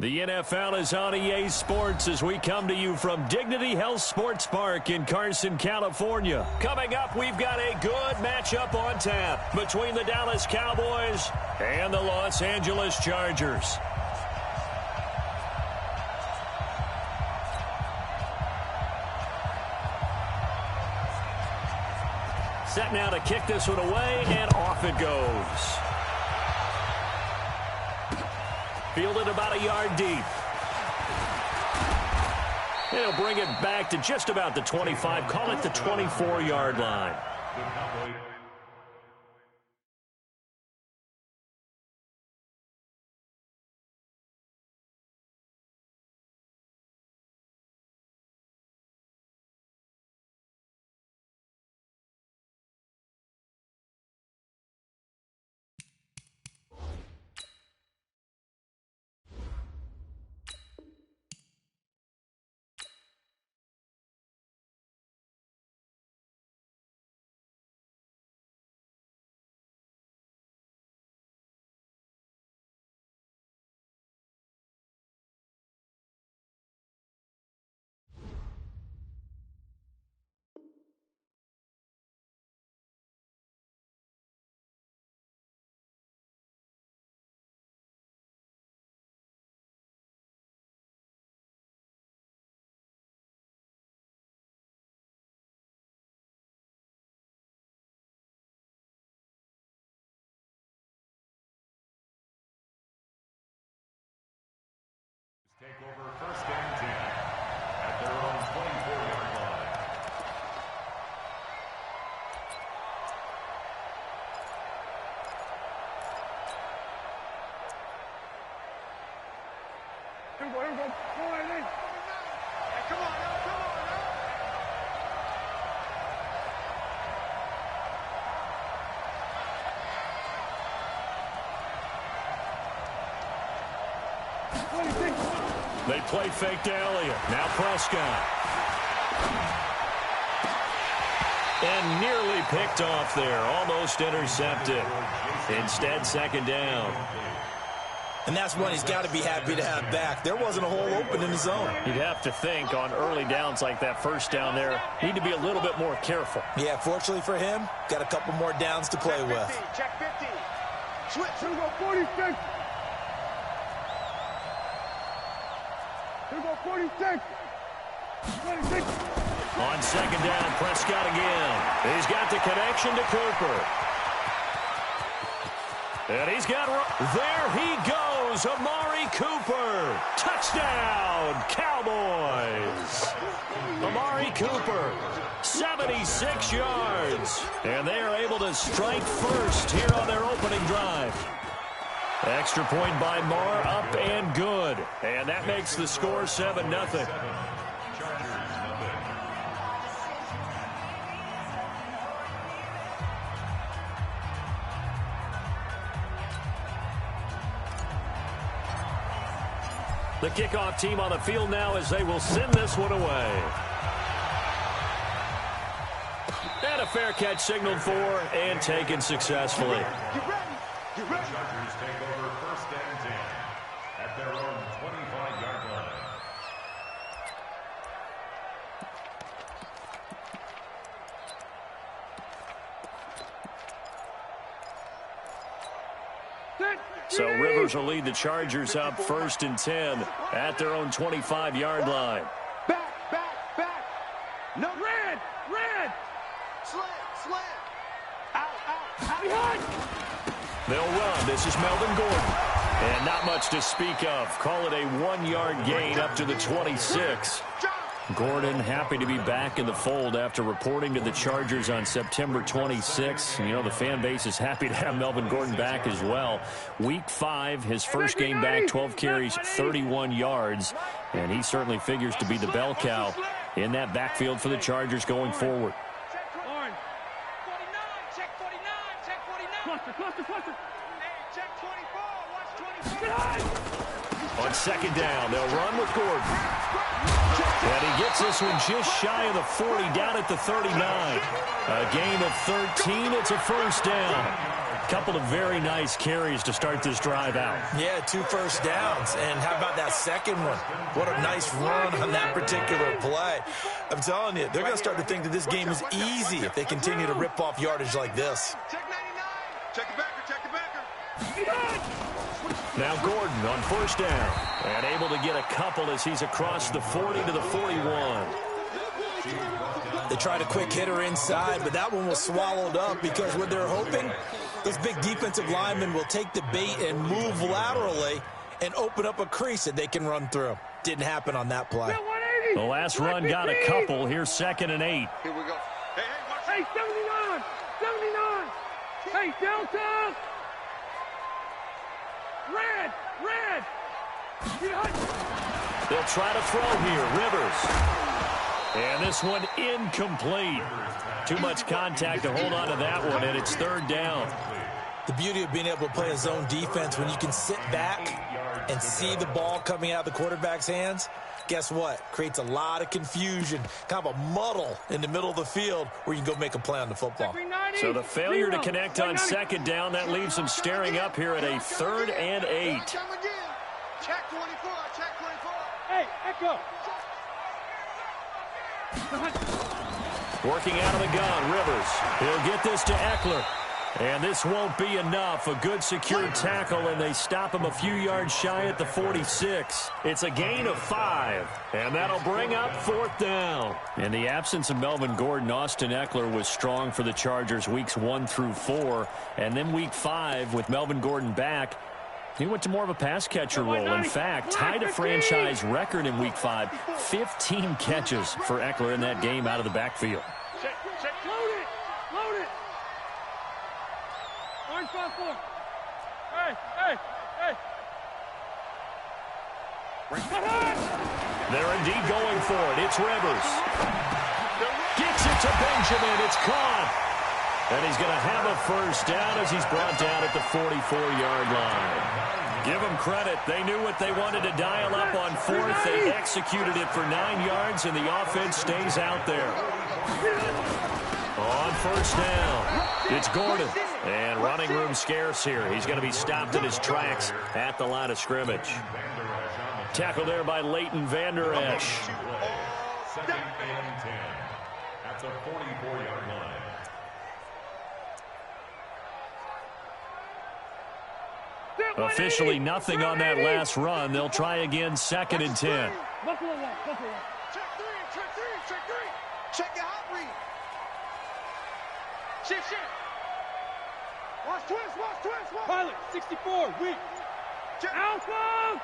The NFL is on EA Sports as we come to you from Dignity Health Sports Park in Carson, California. Coming up, we've got a good matchup on tap between the Dallas Cowboys and the Los Angeles Chargers. Set now to kick this one away, and off it goes. Fielded about a yard deep. He'll bring it back to just about the 25. Call it the 24-yard line. Take over first and 10 at their own 24-yard line. Here we go. Come on, in. Come on, now, come on, now. They play fake to Elliott. Now Prescott. And nearly picked off there. Almost intercepted. Instead, second down. And that's one he's got to be happy to have back. There wasn't a hole open in the zone. You'd have to think on early downs like that first down there, need to be a little bit more careful. Yeah, fortunately for him, got a couple more downs to play with. Check 50. Switch. Here we go, 46. Here we go, 46. 26. On second down, Prescott again. He's got the connection to Cooper. And he's got, there he goes, Amari Cooper. Touchdown, Cowboys. Amari Cooper, 76 yards. And they are able to strike first here on their opening drive. Extra point by Marr, up and good. And that makes the score 7-0. The kickoff team on the field now as they will send this one away. And a fair catch signaled for and taken successfully. Get ready. The Chargers take over first and 10 at their own 25-yard line. So Rivers will lead the Chargers up first and 10 at their own 25-yard line. Back. No, red. Slant. Out. Behind. They'll run. This is Melvin Gordon. And not much to speak of. Call it a 1-yard gain up to the 26. Gordon happy to be back in the fold after reporting to the Chargers on September 26. You know, the fan base is happy to have Melvin Gordon back as well. Week 5, his first game back, 12 carries, 31 yards. And he certainly figures to be the bell cow in that backfield for the Chargers going forward. Check 49. Check 49. Check 24. Watch 24. On second down, they'll run with Gordon. And he gets this one just shy of the 40, down at the 39. A gain of 13. It's a first down. Couple of very nice carries to start this drive out. Yeah, 2 first downs. And how about that second one? What a nice run on that particular play. I'm telling you, they're going to start to think that this game is easy if they continue to rip off yardage like this. Check 99. Check the backer. Check the backer. Now Gordon on first down. And able to get a couple as he's across the 40 to the 41. They tried a quick hitter inside, but that one was swallowed up because what they're hoping, those big defensive linemen will take the bait and move laterally and open up a crease that they can run through. Didn't happen on that play. The last run got a couple. Here's 2nd and 8. Here we go. Hey, 79. 79. Hey, Delta. Red. They'll try to throw here. Rivers. And this one incomplete. Too much contact to hold on to that one, and it's 3rd down. The beauty of being able to play a zone defense when you can sit back and see the ball coming out of the quarterback's hands, guess what? Creates a lot of confusion, kind of a muddle in the middle of the field where you can go make a play on the football. So the failure to connect on 2nd down, that leaves them staring up here at a 3rd and 8. Check 24. Check 24. Hey, Echo. Working out of the gun, Rivers. He'll get this to Eckler. And this won't be enough. A good secured tackle, and they stop him a few yards shy at the 46. It's a gain of 5, and that'll bring up 4th down. In the absence of Melvin Gordon, Austin Eckler was strong for the Chargers weeks 1 through 4. And then week 5, with Melvin Gordon back, he went to more of a pass catcher role. In fact, tied a franchise record in week 5, 15 catches for Eckler in that game out of the backfield. Check. Load it. Orange 5-4. Hey. They're indeed going for it. It's Rivers. Gets it to Benjamin. It's caught. And he's going to have a first down as he's brought down at the 44-yard line. Give them credit. They knew what they wanted to dial up on 4th. They executed it for 9 yards, and the offense stays out there. On first down, it's Gordon. And running room scarce here. He's going to be stopped in his tracks at the line of scrimmage. Tackled there by Leighton Vander Esch. 2nd and 10 at the 44-yard line. Officially nothing on that last run. They'll try again, 2nd and 10. Check 3. Check your hot read. Shift. Watch twist. Pilot, 64, weak. Alpha!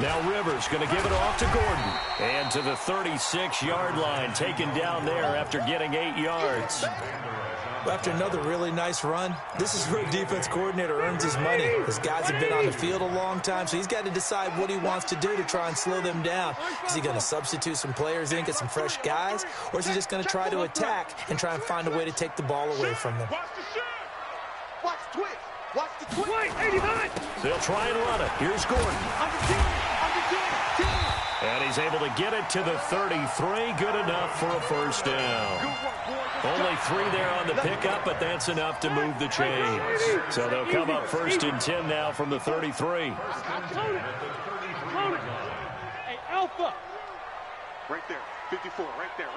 Now Rivers going to give it off to Gordon. And to the 36-yard line, taken down there after getting 8 yards. After another really nice run, this is where a defense coordinator earns his money. His guys have been on the field a long time, so he's got to decide what he wants to do to try and slow them down. Is he going to substitute some players in, get some fresh guys, or is he just going to try to attack and try and find a way to take the ball away from them? Watch the twist. Watch the twist. 89. They'll try and run it. Here's Gordon. Under 10. And he's able to get it to the 33. Good enough for a first down. Only 3 there on the pickup, but that's enough to move the chains. So they'll come up 1st and 10 now from the 33. Load it. Hey, Alpha. Right there. 54. Right there.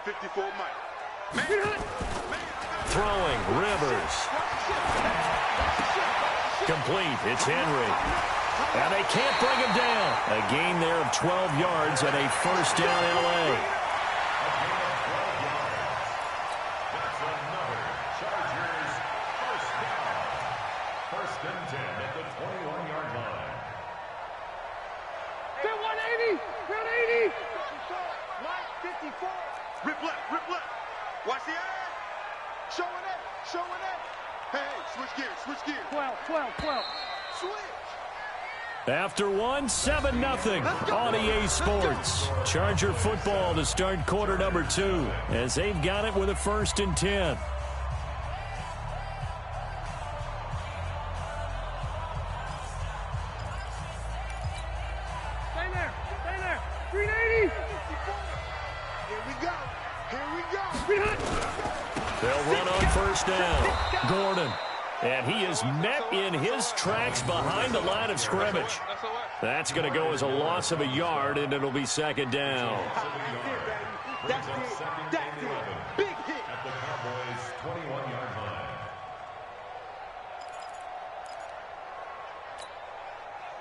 54 Mike. Throwing, Rivers. Complete. It's Henry. And they can't bring him down. A gain there of 12 yards and a first down L.A. That's another Chargers first down. 1st and 10 at the 21-yard line. Get 180. 180. 54. Rip left. Watch the eye. Showing it. Hey, switch gears. 12. Switch. After one, 7-0 on EA Sports. Charger football to start quarter number 2 as they've got it with a 1st and 10. Stay there. Stay there. 380. Here we go. Here we go. They'll run on 1st down. Gordon. And he is met in his tracks behind the line of scrimmage. That's going to go as a loss of a yard, and it'll be 2nd down. That's it. That's it. Big hit. At the Cowboys' 21-yard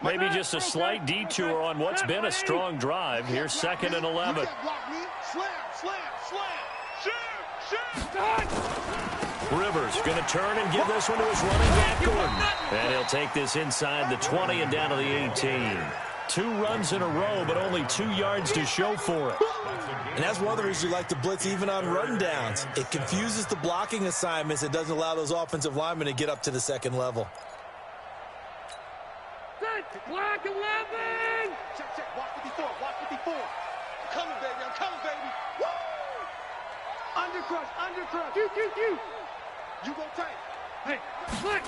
line. Maybe just a slight detour on what's been a strong drive. Here's 2nd and 11. Slam, slam, slam. Shoot. Rivers going to turn and give this one to his running back, Gordon. And he'll take this inside the 20 and down to the 18. 2 runs in a row, but only 2 yards to show for it. And that's one of the reasons you like to blitz even on run downs. It confuses the blocking assignments. It doesn't allow those offensive linemen to get up to the 2nd level. Black 11. Check, check. Watch 54. Watch 54. I'm coming, baby. I'm coming, baby. Woo! Undercrush, undercrush. Q. You go tight. Hey, flick.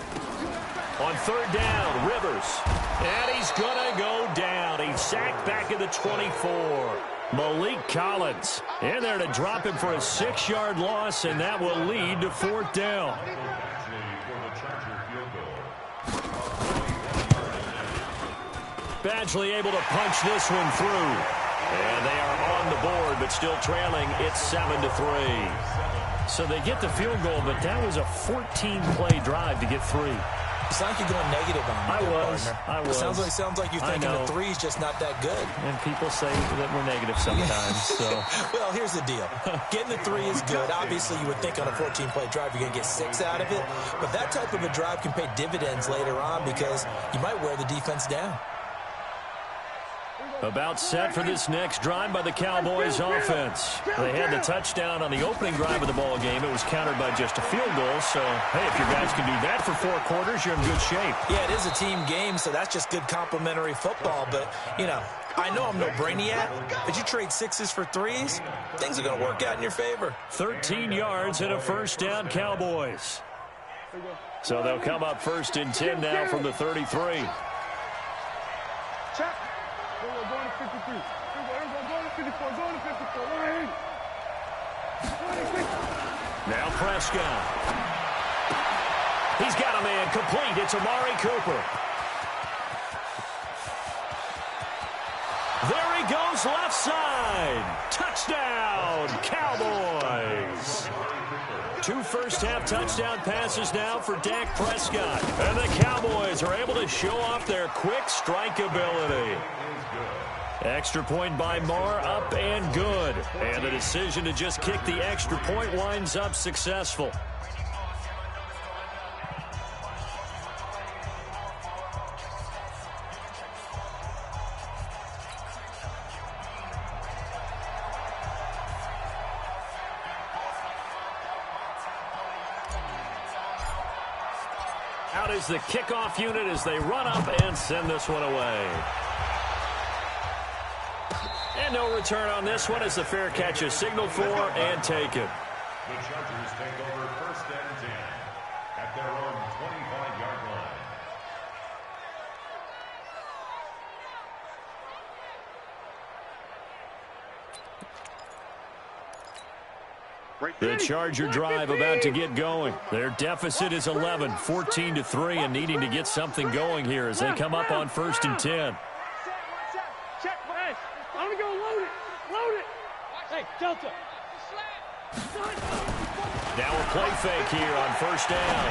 On 3rd down, Rivers. And he's going to go down. He's sacked back at the 24. Malik Collins in there to drop him for a 6-yard loss, and that will lead to 4th down. Badgley able to punch this one through. And they are on the board, but still trailing. It's 7-3. So they get the field goal, but that was a 14-play drive to get 3. It's like you're going negative on me. I was. It sounds like you're thinking the 3 is just not that good. And people say that we're negative sometimes. So. Well, here's the deal. Getting the 3 is good. Obviously, you would think on a 14-play drive you're going to get 6 out of it. But that type of a drive can pay dividends later on because you might wear the defense down. About set for this next drive by the Cowboys offense. They had the touchdown on the opening drive of the ball game. It was countered by just a field goal. So, hey, if your guys can do that for 4 quarters, you're in good shape. Yeah, it is a team game, so that's just good complimentary football. But, you know, I know I'm no brainiac, but you trade 6s for 3s, things are going to work out in your favor. 13 yards and a 1st down, Cowboys. So they'll come up 1st and 10 now from the 33. Check. Going to 53. Going to 54. Going to 54. Now Prescott. He's got a man complete. It's Amari Cooper. There he goes, left side. Touchdown, Cowboys. 2 first-half touchdown passes now for Dak Prescott. And the Cowboys are able to show off their quick strike ability. Extra point by Marr, up and good. And the decision to just kick the extra point winds up successful. Out is the kickoff unit as they run up and send this one away. And no return on this one as the fair catch is signaled for and taken. The Chargers take over 1st and 10 at their own 25-yard line. The Charger drive about to get going. Their deficit is 11, 14-3, and needing to get something going here as they come up on 1st and 10. I'm going to go load it. Load it. Hey, Delta. Now a play fake here on 1st down.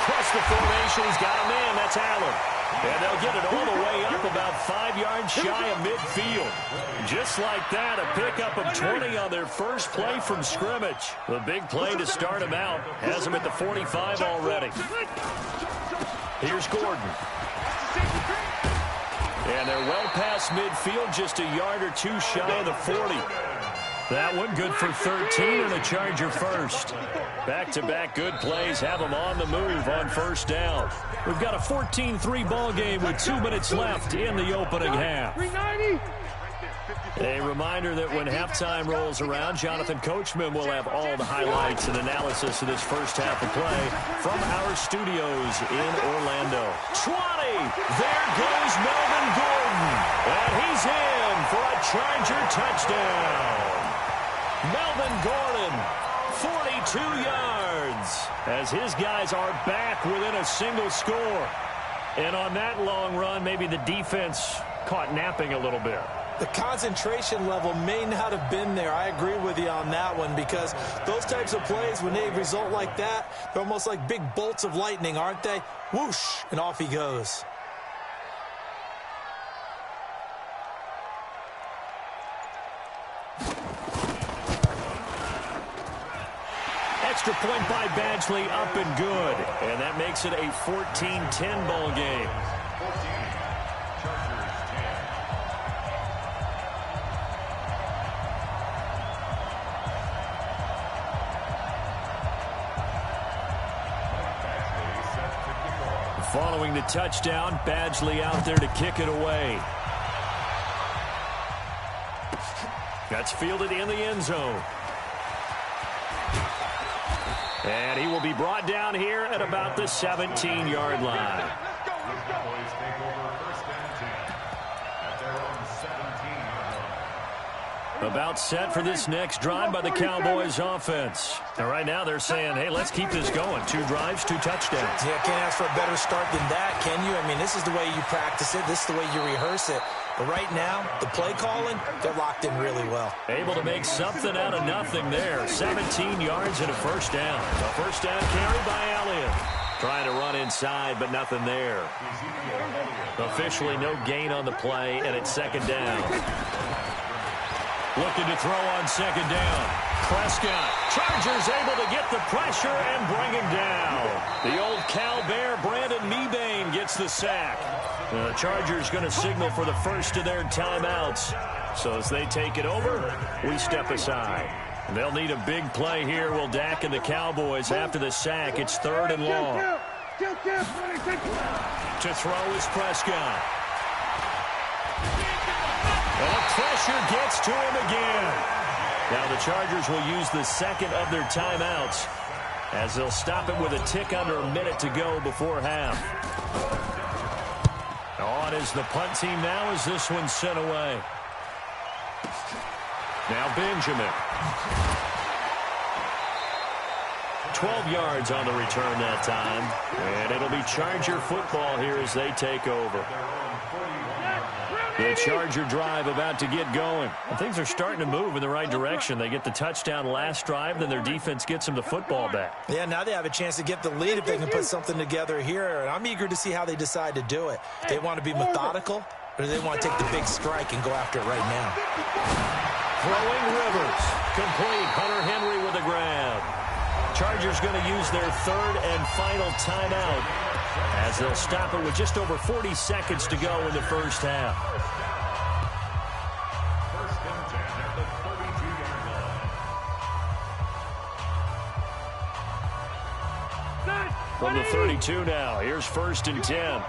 Across the formation, he's got a man. That's Allen. And they'll get it all the way up about 5 yards shy of midfield. Just like that, a pickup of 20 on their first play from scrimmage. The big play to start him out has him at the 45 already. Here's Gordon. And they're well past midfield, just a yard or 2 shy of the 40. That one good for 13 and a Charger first. Back-to-back good plays have them on the move on first down. We've got a 14-3 ball game with 2 minutes left in the opening half. A reminder that when halftime rolls around, Jonathan Coachman will have all the highlights and analysis of this first half of play from our studios in Orlando. 20! There goes Melvin Gordon. And he's in for a Charger touchdown. Melvin Gordon, 42 yards, as his guys are back within a single score. And on that long run, maybe the defense caught napping a little bit. The concentration level may not have been there. I agree with you on that one, because those types of plays, when they result like that, they're almost like big bolts of lightning, aren't they? Whoosh, and off he goes. Extra point by Badgley, up and good. And that makes it a 14-10 ball game. Following the touchdown, Badgley out there to kick it away. That's fielded in the end zone. And he will be brought down here at about the 17-yard line. About set for this next drive by the Cowboys offense. And right now they're saying, hey, let's keep this going. 2 drives, 2 touchdowns. Yeah, can't ask for a better start than that, can you? I mean, this is the way you practice it. This is the way you rehearse it. But right now, the play calling, they're locked in really well. Able to make something out of nothing there. 17 yards and a first down. A first down carry by Elliott. Trying to run inside, but nothing there. Officially no gain on the play, and it's second down. Looking to throw on second down. Prescott. Chargers able to get the pressure and bring him down. The old Cal Bear, Brandon Mebane, gets the sack. The Chargers going to signal for the first of their timeouts. So as they take it over, we step aside. They'll need a big play here, will Dak and the Cowboys after the sack. It's 3rd and long. To throw is Prescott. And the pressure gets to him again. Now the Chargers will use the second of their timeouts as they'll stop it with a tick under a minute to go before half. On is the punt team now as this one's sent away. Now Benjamin. 12 yards on the return that time. And it'll be Charger football here as they take over. The Charger drive about to get going. And things are starting to move in the right direction. They get the touchdown last drive, then their defense gets them the football back. Yeah, now they have a chance to get the lead if they can put something together here. And I'm eager to see how they decide to do it. They want to be methodical, or do they want to take the big strike and go after it right now? Throwing Rivers. Complete. Hunter Henry with a grab. Chargers going to use their 3rd and final timeout as they'll stop it with just over 40 seconds to go in the first half. From the 32 now, here's 1st and 10.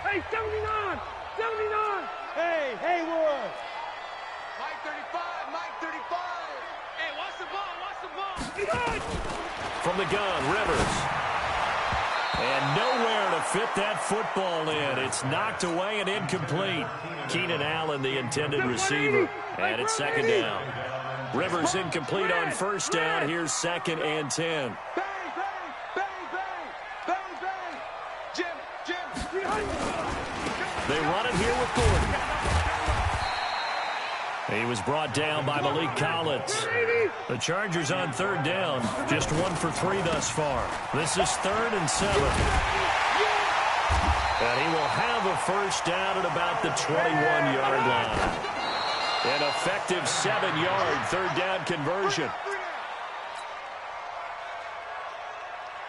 Hey, 79! 79! Hey, Haywood! Mike 35, Mike 35! Hey, watch the ball, watch the ball! From the gun, Rivers. And nowhere to fit that football in. It's knocked away and incomplete. Keenan Allen, the intended receiver. And it's second down. Rivers incomplete on first down. Here's 2nd and 10. Bang, bang, bang, bang, bang, bang! Jim! They run it here with Gordon. He was brought down by Malik Collins. The Chargers on 3rd down. Just 1 for 3 thus far. This is 3rd and 7. And he will have a first down at about the 21-yard line. An effective 7-yard 3rd down conversion.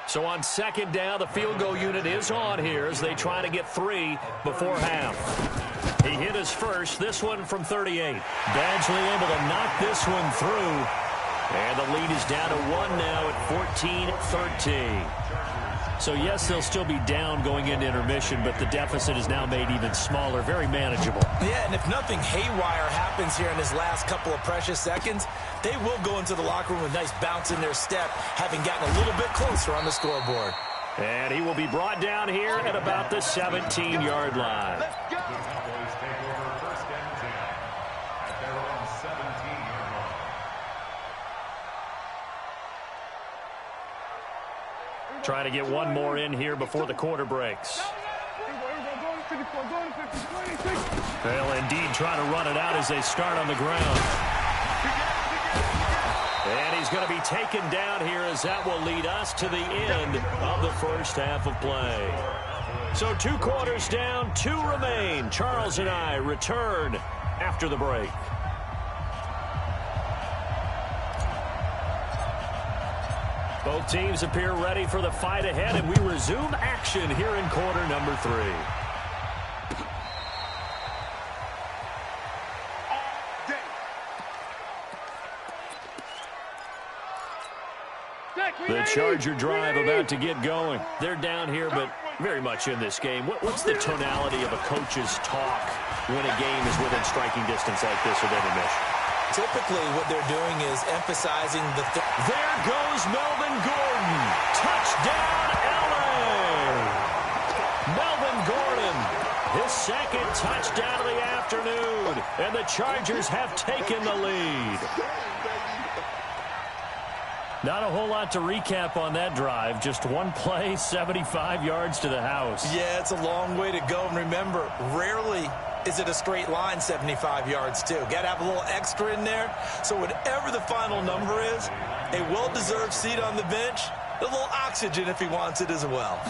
So on 2nd down, the field goal unit is on here as they try to get 3 before half. He hit his first, this one from 38. Badgley able to knock this one through. And the lead is down to 1 now at 14-13. So, yes, they'll still be down going into intermission, but the deficit is now made even smaller, very manageable. Yeah, and if nothing haywire happens here in his last couple of precious seconds, they will go into the locker room with a nice bounce in their step, having gotten a little bit closer on the scoreboard. And he will be brought down here at about the 17-yard line. The Cowboys take over first and 10 at their own 17-yard line. Trying to get one more in here before the quarter breaks. They'll indeed try to run it out as they start on the ground. And he's going to be taken down here as that will lead us to the end of the first half of play. So 2 quarters down, 2 remain. Charles and I return after the break. Both teams appear ready for the fight ahead, and we resume action here in quarter number 3. The Charger drive about to get going. They're down here, but very much in this game. What's the tonality of a coach's talk when a game is within striking distance like this of intermission? Typically, what they're doing is emphasizing There goes Melvin Gordon. Touchdown, LA! Melvin Gordon, his second touchdown of the afternoon, and the Chargers have taken the lead. Not a whole lot to recap on that drive. Just one play, 75 yards to the house. Yeah, it's a long way to go. And remember, rarely is it a straight line 75 yards, too. Got to have a little extra in there. So whatever the final number is, a well-deserved seat on the bench, a little oxygen if he wants it as well.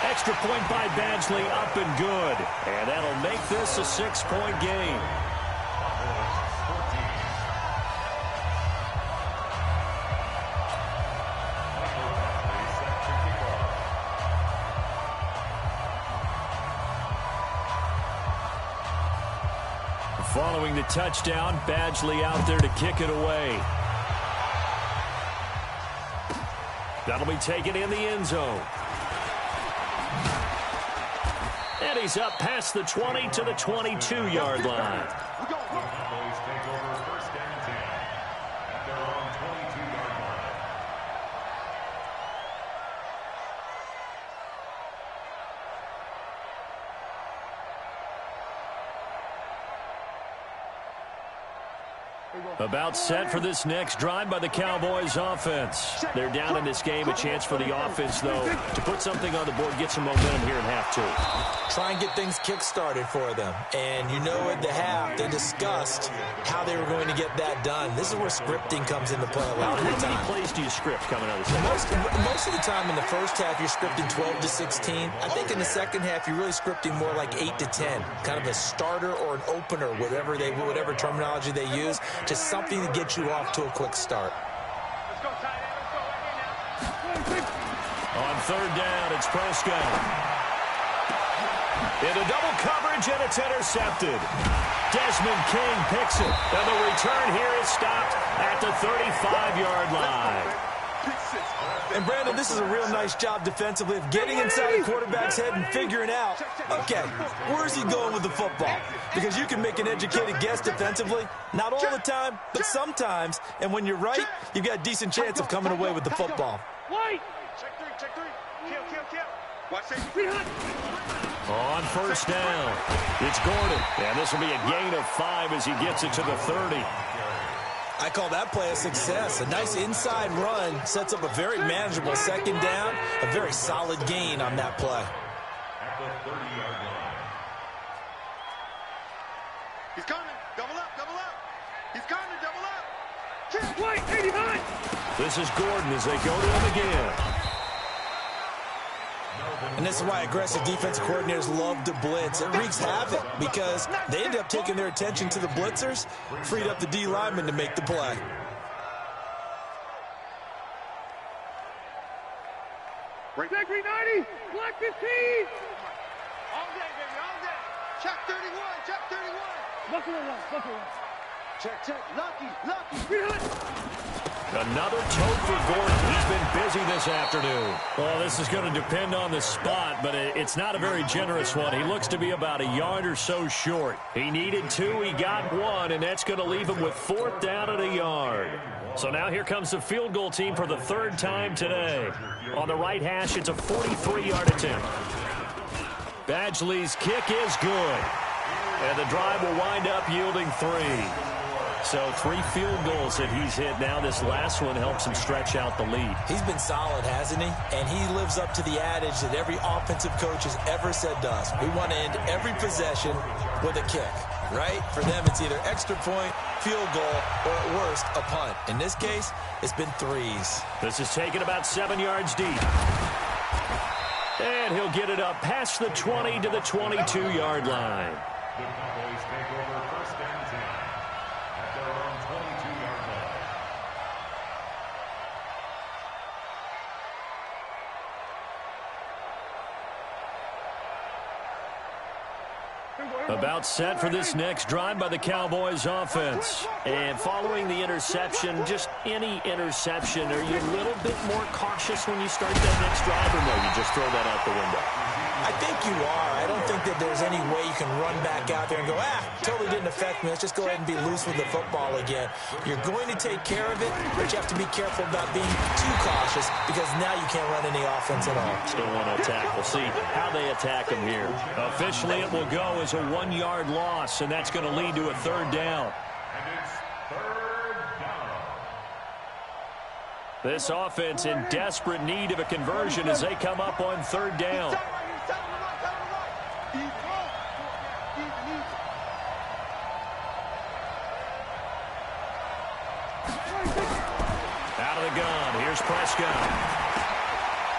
Extra point by Badgley, up and good. And that'll make this a 6-point game. Following the touchdown, Badgley out there to kick it away. That'll be taken in the end zone. And he's up past the 20 to the 22-yard line. The Cowboys take over first and 10 at their own 22-yard line. About set for this next drive by the Cowboys offense. They're down in this game. A chance for the offense, though, to put something on the board, get some momentum here in half 2. Try and get things kick-started for them. And you know at the half, they discussed how they were going to get that done. This is where scripting comes into play a lot of the time. How many plays do you script coming out of the second? Most of the time in the first half, you're scripting 12 to 16. I think in the second half, you're really scripting more like 8 to 10. Kind of a starter or an opener, whatever terminology they use, just something to get you off to a quick start. On third down, it's Prescott. Into double coverage, and it's intercepted. Desmond King picks it, and the return here is stopped at the 35-yard line. And, Brandon, this is a real nice job defensively of getting inside the quarterback's head and figuring out, okay, where's he going with the football? Because you can make an educated guess defensively, not all the time, but sometimes. And when you're right, you've got a decent chance of coming away with the football. Check three. Kill. Watch that. On first down, it's Gordon. And this will be a gain of 5 as he gets it to the 30. I call that play a success. A nice inside run sets up a very manageable second down, a very solid gain on that play. At the 30-yard line. He's coming. Double up. He's coming. Double up. Wait, 89. This is Gordon as they go to him again. And this is why aggressive defensive coordinators love to blitz. It wreaks havoc because they end up taking their attention to the blitzers, freed up the D lineman to make the play. Right back, 90. Block 15. Check 31. Check 31. Check. Lucky. Another tote for Gordon. He's been busy this afternoon. Well, this is going to depend on the spot, but it's not a very generous one. He looks to be about a yard or so short. He needed 2, he got 1, and that's going to leave him with 4th down at a yard. So now here comes the field goal team for the 3rd time today. On the right hash, it's a 43-yard attempt. Badgley's kick is good. And the drive will wind up yielding 3. So 3 field goals that he's hit now. This last one helps him stretch out the lead. He's been solid, hasn't he? And he lives up to the adage that every offensive coach has ever said to us. We want to end every possession with a kick, right? For them, it's either extra point, field goal, or at worst, a punt. In this case, it's been 3s. This is taken about 7 yards deep. And he'll get it up past the 20 to the 22-yard line. The Cowboys take over 1st and 10 at their own 22-yard line. About set for this next drive by the Cowboys offense. And following the interception, just any interception, are you a little bit more cautious when you start that next drive, or no, you just throw that out the window? I think you are. I don't think that there's any way you can run back out there and go, totally didn't affect me. Let's just go ahead and be loose with the football again. You're going to take care of it, but you have to be careful about being too cautious because now you can't run any offense at all. Still want to attack. We'll see how they attack him here. Officially, it will go as a 1-yard loss, and that's going to lead to a 3rd down. And it's 3rd down. This offense in desperate need of a conversion as they come up on 3rd down. Out of the gun, here's Prescott.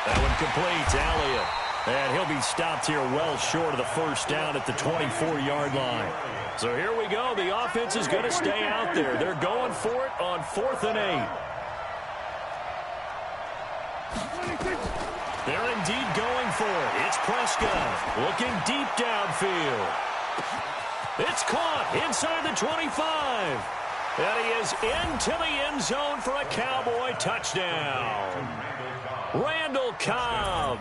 That one complete, Elliott. And he'll be stopped here well short of the 1st down at the 24-yard line. So here we go. The offense is going to stay out there. They're going for it on 4th and 8. They're indeed going for it. It's Prescott looking deep downfield. It's caught inside the 25. And he is into the end zone for a Cowboy touchdown. Randall Cobb,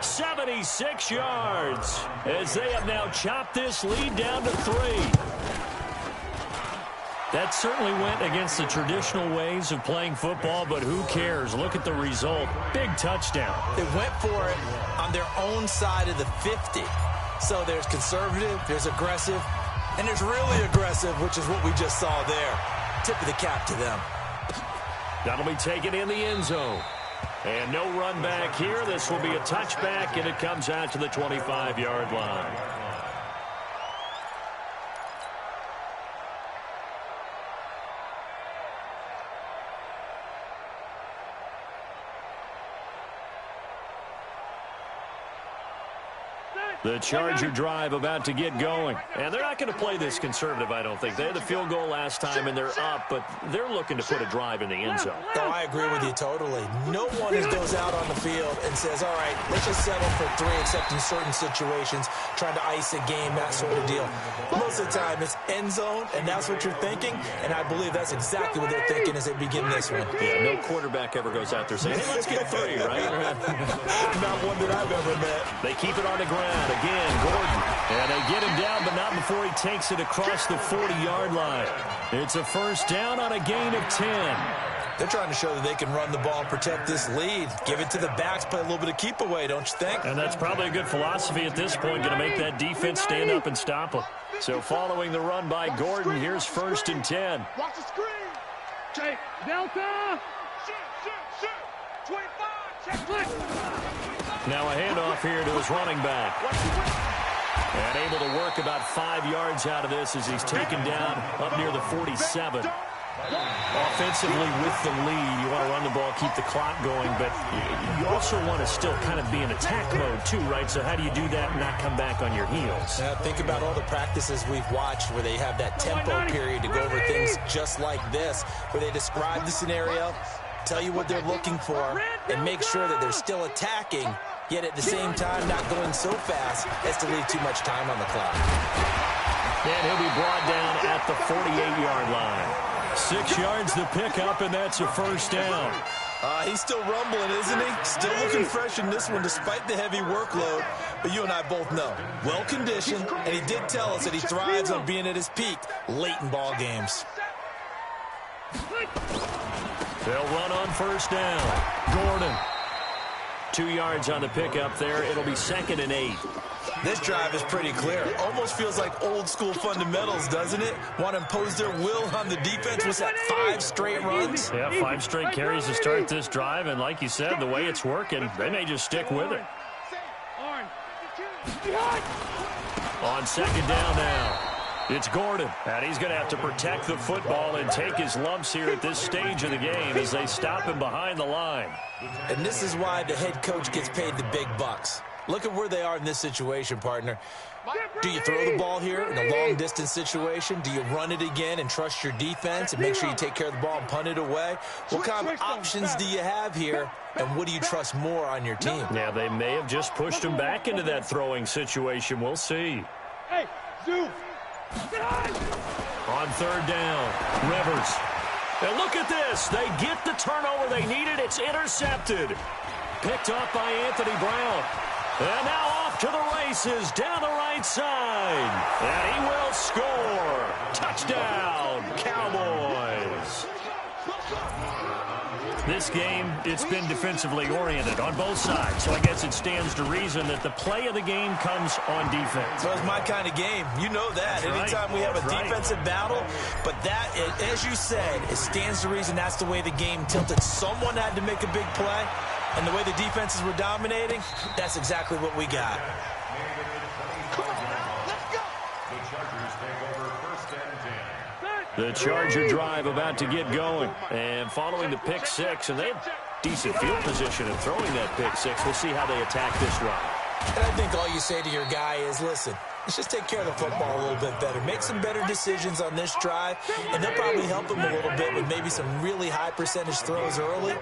76 yards, as they have now chopped this lead down to 3. That certainly went against the traditional ways of playing football, but who cares? Look at the result. Big touchdown. They went for it on their own side of the 50. So there's conservative, there's aggressive, and there's really aggressive, which is what we just saw there. Tip of the cap to them. That'll be taken in the end zone. And no run back here. This will be a touchback, and it comes out to the 25-yard line. The Charger drive about to get going. And they're not going to play this conservative, I don't think. They had the field goal last time, and they're up, but they're looking to put a drive in the end zone. Oh, I agree with you totally. No one goes out on the field and says, all right, let's just settle for 3, except in certain situations, trying to ice a game, that sort of deal. Most of the time, it's end zone, and that's what you're thinking, and I believe that's exactly what they're thinking as they begin this one. Yeah, no quarterback ever goes out there saying, hey, let's get 3, right? Not one that I've ever met. They keep it on the ground. Again, Gordon. And they get him down, but not before he takes it across the 40-yard line. It's a 1st down on a gain of 10. They're trying to show that they can run the ball and protect this lead. Give it to the backs, play a little bit of keep away, don't you think? And that's probably a good philosophy at this point, going to make that defense stand up and stop them. So following the run by Gordon, here's 1st and 10. Watch the screen. Check. Delta. Shit. 25. Check. Click. Now a handoff here to his running back. And able to work about 5 yards out of this as he's taken down up near the 47. Offensively with the lead, you want to run the ball, keep the clock going, but you also want to still kind of be in attack mode too, right? So how do you do that and not come back on your heels? Think about all the practices we've watched where they have that tempo period to go over things just like this, where they describe the scenario, tell you what they're looking for, and make sure that they're still attacking, yet at the same time not going so fast as to leave too much time on the clock. And he'll be brought down at the 48-yard line. 6 yards to pick up, and that's a first down. He's still rumbling, isn't he? Still looking fresh in this one despite the heavy workload. But you and I both know, well-conditioned, and he did tell us that he thrives on being at his peak late in ball games. They'll run on first down. Gordon. 2 yards on the pickup there. It'll be 2nd and 8. This drive is pretty clear. Almost feels like old-school fundamentals, doesn't it? Want to impose their will on the defense. Was that 5 straight runs? Yeah, 5 straight carries to start this drive. And like you said, the way it's working, they may just stick with it. On 2nd down now. It's Gordon, and he's going to have to protect the football and take his lumps here at this stage of the game as they stop him behind the line. And this is why the head coach gets paid the big bucks. Look at where they are in this situation, partner. Do you throw the ball here in a long-distance situation? Do you run it again and trust your defense and make sure you take care of the ball and punt it away? What kind of options do you have here, and what do you trust more on your team? Yeah, they may have just pushed him back into that throwing situation. We'll see. Hey, Zoo. On 3rd down, Rivers. And look at this. They get the turnover they needed. It's intercepted. Picked up by Anthony Brown. And now off to the races down the right side. And he will score. Touchdown, Cowboys. This game, it's been defensively oriented on both sides. So I guess it stands to reason that the play of the game comes on defense. Well, it's my kind of game. You know that. That's Anytime we have a defensive battle. But that, as you said, it stands to reason that's the way the game tilted. Someone had to make a big play. And the way the defenses were dominating, that's exactly what we got. The Charger drive about to get going. And following the pick six, and they have decent field position in throwing that pick six. We'll see how they attack this drive. And I think all you say to your guy is, listen, let's just take care of the football a little bit better. Make some better decisions on this drive, and they'll probably help him a little bit with maybe some really high percentage throws early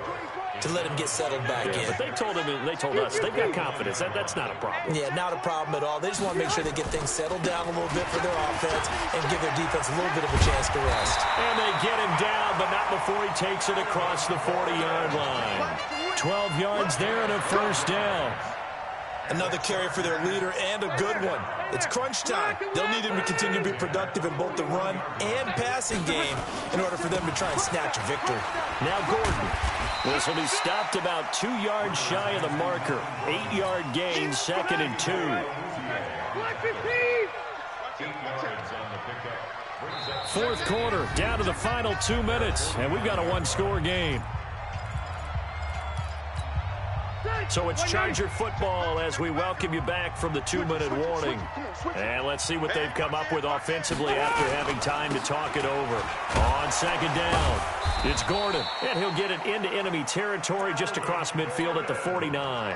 to let him get settled back in. But they told us they've got confidence. That's not a problem. Yeah, not a problem at all. They just want to make sure they get things settled down a little bit for their offense and give their defense a little bit of a chance to rest. And they get him down, but not before he takes it across the 40-yard line. 12 yards there and a first down. Another carry for their leader, and a good one. It's crunch time. They'll need him to continue to be productive in both the run and passing game in order for them to try and snatch a victory. Now Gordon. This will be stopped about 2 yards shy of the marker. 8-yard gain, 2nd and 2. Fourth quarter, down to the final 2 minutes, and we've got a one-score game. So it's Charger football as we welcome you back from the 2-minute warning. And let's see what they've come up with offensively after having time to talk it over. On 2nd down, it's Gordon, and he'll get it into enemy territory just across midfield at the 49.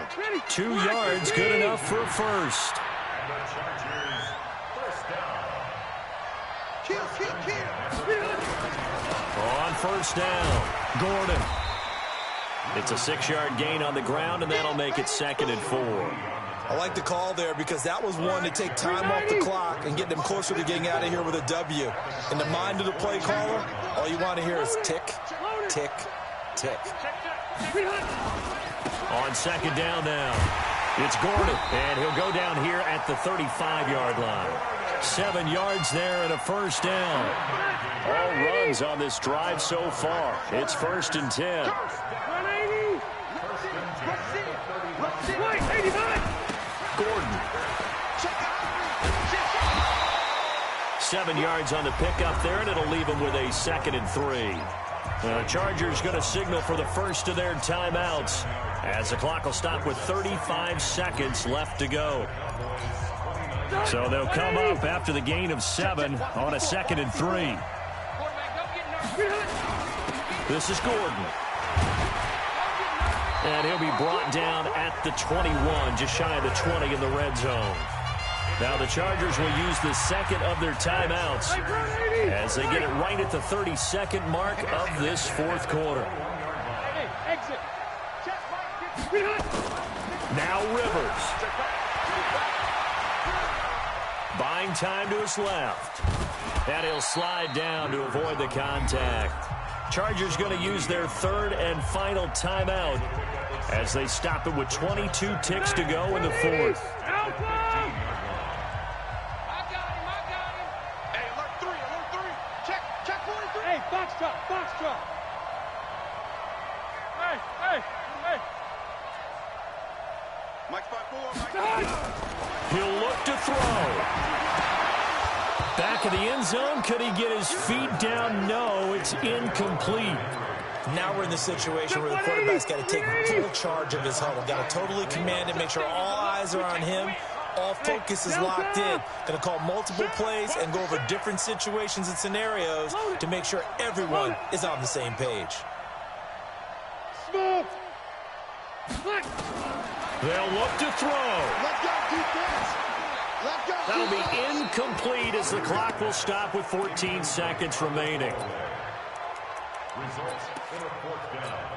2 yards, good enough for a first. On first down, Gordon. It's a 6-yard gain on the ground, and that'll make it 2nd and 4. I like the call there because that was one to take time off the clock and get them closer to getting out of here with a W. In the mind of the play caller, all you want to hear is tick, tick, tick. On 2nd down now, it's Gordon, and he'll go down here at the 35-yard line. 7 yards there and a first down. All runs on this drive so far. It's 1st and 10. Gordon. 7 yards on the pickup there, and it'll leave him with a 2nd and 3. The Chargers going to signal for the first of their timeouts as the clock will stop with 35 seconds left to go. So they'll come up after the gain of 7 on a 2nd and 3. This is Gordon. And he'll be brought down at the 21, just shy of the 20 in the red zone. Now the Chargers will use the second of their timeouts as they get it right at the 32nd mark of this fourth quarter. Now Rivers. Buying time to his left. And he'll slide down to avoid the contact. Chargers going to use their third and final timeout as they stop it with 22 ticks to go in the fourth. Foxtrot. Hey. Mike 5-4. He'll look to throw. Back of the end zone. Could he get his feet down? No, it's incomplete. Now we're in the situation where the quarterback's got to take full charge of his huddle. Got to totally command it, make sure all eyes are on him. All focus is locked in. Going to call multiple plays and go over different situations and scenarios to make sure everyone is on the same page. Smooth. They'll look to throw. Let's go, defense. Let's go. That'll be incomplete as the clock will stop with 14 seconds remaining. Results in a fourth down.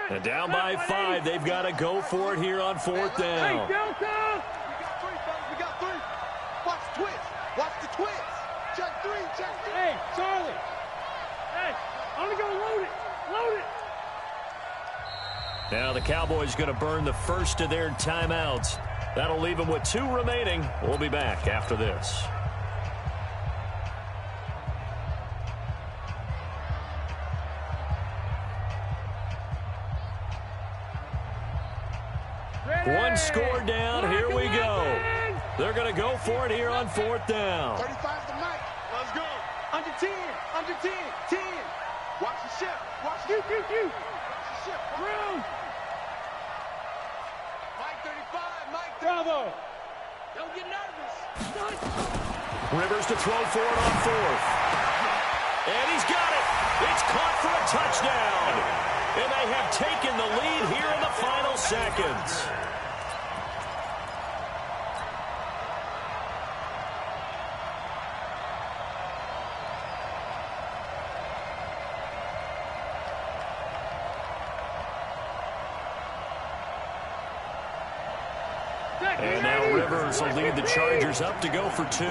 And down by 5, they've got to go for it here on fourth down. Hey, Delta! We got three. Watch the twist. Watch the twist. Check three. Hey, Charlie. Hey, only go load it. Now the Cowboys going to burn the first of their timeouts. That'll leave them with 2 remaining. We'll be back after this. One score down. Here we go. They're going to go for it here on fourth down. 35 to Mike. Let's go. Under 10. 10. Watch the ship. Watch the ship. Room. Mike 35. Bravo. Don't get nervous. Rivers to throw for it on fourth. And he's got it. It's caught for a touchdown. And they have taken the lead here in the final seconds. And now Rivers will lead the Chargers up to go for 2.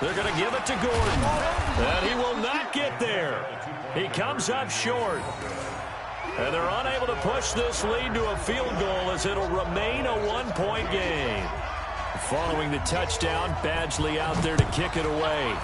They're going to give it to Gordon. And he will not get there. He comes up short. And they're unable to push this lead to a field goal as it'll remain a 1-point game. Following the touchdown, Badgley out there to kick it away.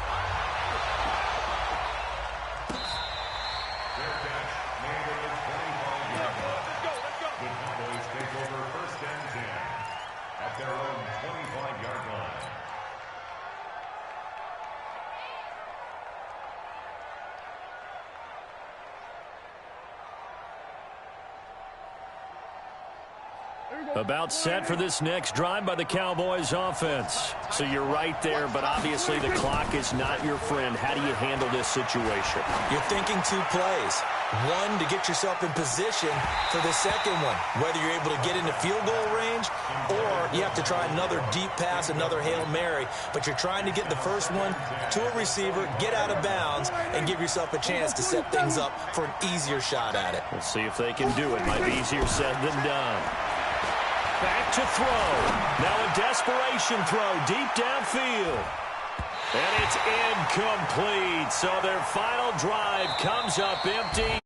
About set for this next drive by the Cowboys offense. So you're right there, but obviously the clock is not your friend. How do you handle this situation? You're thinking 2 plays. One, to get yourself in position for the second one, whether you're able to get into field goal range or you have to try another deep pass, another Hail Mary. But you're trying to get the first one to a receiver, get out of bounds, and give yourself a chance to set things up for an easier shot at it. We'll see if they can do it. Might be easier said than done. Back to throw. Now a desperation throw deep downfield. And it's incomplete. So their final drive comes up empty.